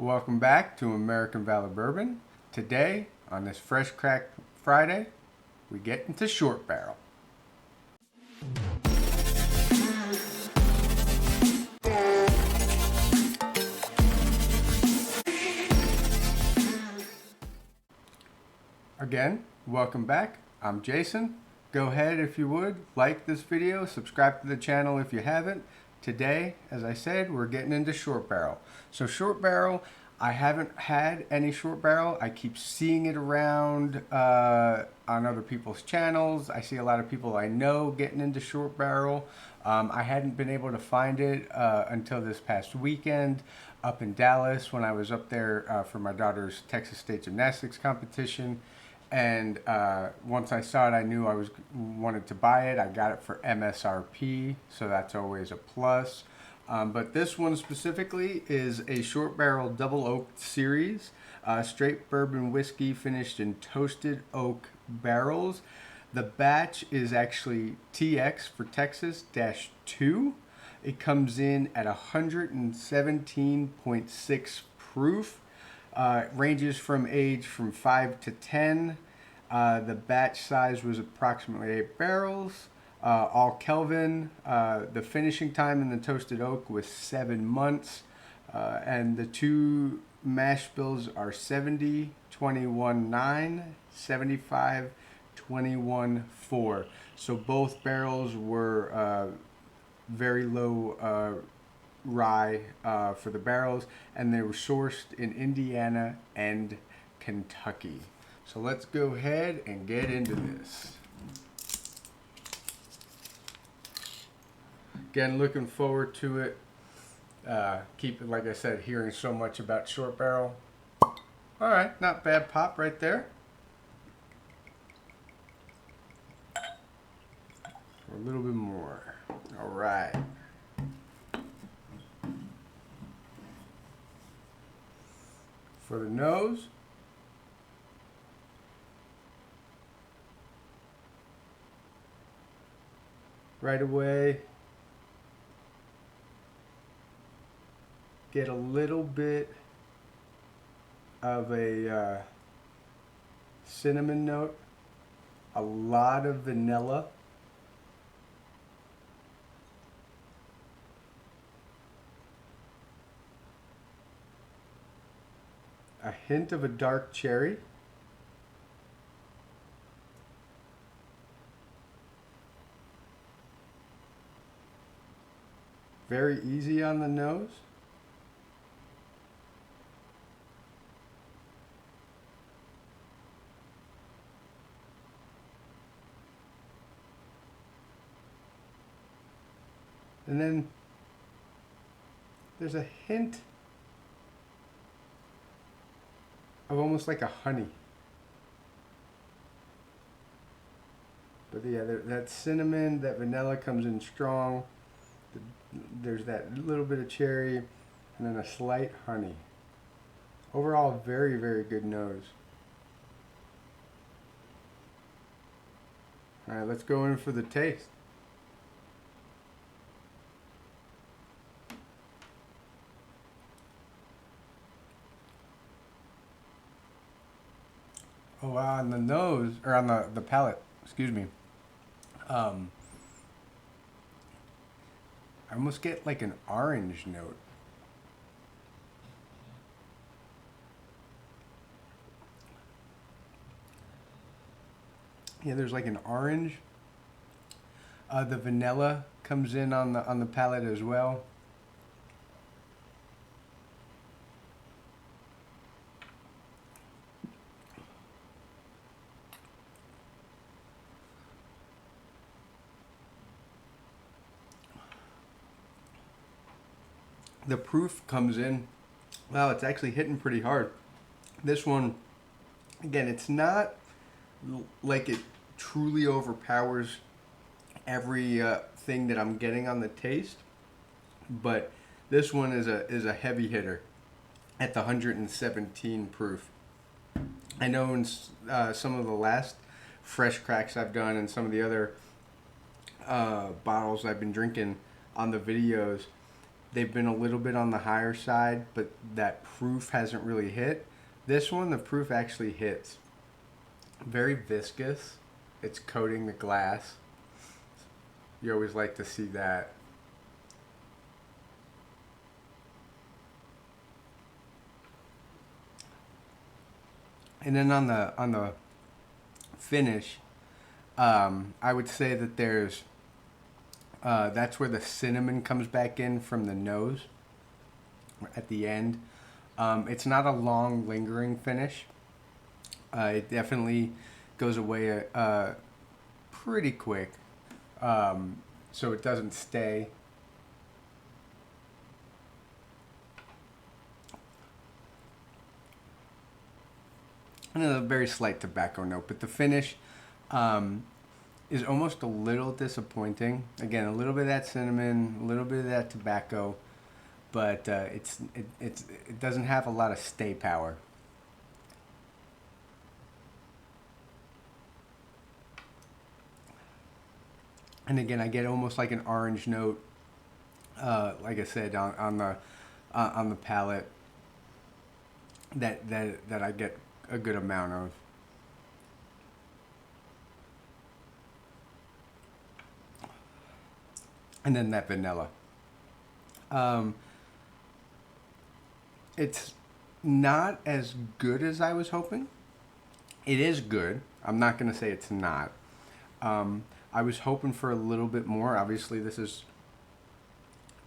Welcome back to American Valor Bourbon. Today, on this Fresh Crack Friday, we get into Short Barrel. Again, welcome back. I'm Jason. Go ahead, if you would, like this video, subscribe to the channel if you haven't. Today, as I said, we're getting into Short Barrel. So Short Barrel, I haven't had any Short Barrel. I keep seeing it around on other people's channels. I see a lot of people I know getting into Short Barrel. I hadn't been able to find it until this past weekend up in Dallas when I was up there for my daughter's Texas State Gymnastics competition. And once I saw it, I knew I wanted to buy it. I got it for MSRP, so that's always a plus. But this one specifically is a Short Barrel Double Oaked series, straight bourbon whiskey finished in toasted oak barrels. The batch is actually TX for Texas -2. It comes in at 117.6 proof. Ranges from age from 5 to 10. The batch size was approximately 8 barrels. All Kelvin. The finishing time in the toasted oak was 7 months. And the two mash bills are 70-21-9, 75-21-4. So both barrels were very low rye for the barrels, and they were sourced in Indiana and Kentucky. So let's go ahead and get into this. Again, looking forward to it. Keep it, like I said, hearing so much about Short Barrel. All right, not bad pop right there. A little bit more. All right. For the nose, right away, get a little bit of a cinnamon note, a lot of vanilla, a hint of a dark cherry, very easy on the nose, and then there's a hint of almost like a honey. But yeah, that cinnamon, that vanilla comes in strong. There's that little bit of cherry, and then a slight honey. Overall, very, very good nose. All right, let's go in for the taste. Oh, on the nose, or on the palate, excuse me. I almost get like an orange note. Yeah, there's like an orange. The vanilla comes in on the palate as well. The proof comes in, wow, it's actually hitting pretty hard. This one, again, it's not like it truly overpowers every thing that I'm getting on the taste, but this one is a heavy hitter at the 117 proof. I know in some of the last fresh cracks I've done and some of the other bottles I've been drinking on the videos, they've been a little bit on the higher side, but that proof hasn't really hit. This one, the proof actually hits. Very viscous. It's coating the glass. You always like to see that. And then on the finish, I would say that there's that's where the cinnamon comes back in from the nose at the end. It's not a long lingering finish. It definitely goes away pretty quick, so it doesn't stay. And a very slight tobacco note, but the finish is almost a little disappointing. Again, a little bit of that cinnamon, a little bit of that tobacco, but it doesn't have a lot of stay power. And again, I get almost like an orange note, like I said, on the palate. That I get a good amount of. And then that vanilla. It's not as good as I was hoping. It is good. I'm not going to say it's not. I was hoping for a little bit more. Obviously, this is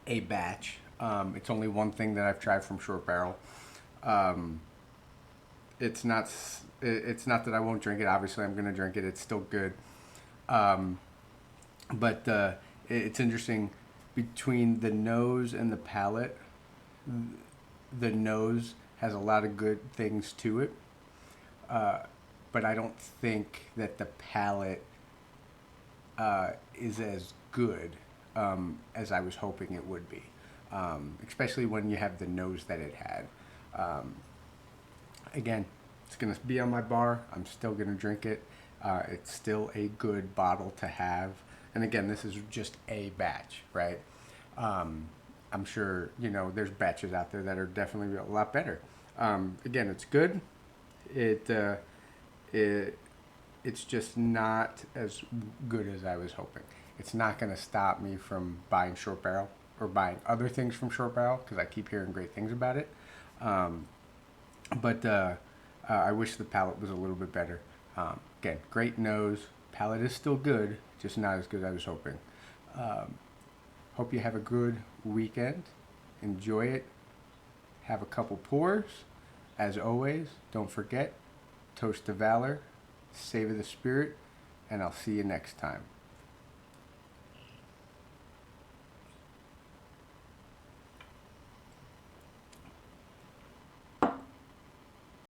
a batch. It's only one thing that I've tried from Short Barrel. It's not that I won't drink it. Obviously, I'm going to drink it. It's still good. But it's interesting between the nose and the palate. The nose has a lot of good things to it, but I don't think that the palate is as good as I was hoping it would be, especially when you have the nose that it had. Again, it's going to be on my bar. I'm still going to drink it. It's still a good bottle to have. And again, this is just a batch, right? I'm sure, there's batches out there that are definitely a lot better. Again, it's good. It's just not as good as I was hoping. It's not going to stop me from buying Short Barrel or buying other things from Short Barrel because I keep hearing great things about it. But I wish the palate was a little bit better. Again, great nose. Palate is still good, just not as good as I was hoping. Hope you have a good weekend. Enjoy it. Have a couple pours. As always, don't forget, toast to valor, savor the spirit, and I'll see you next time.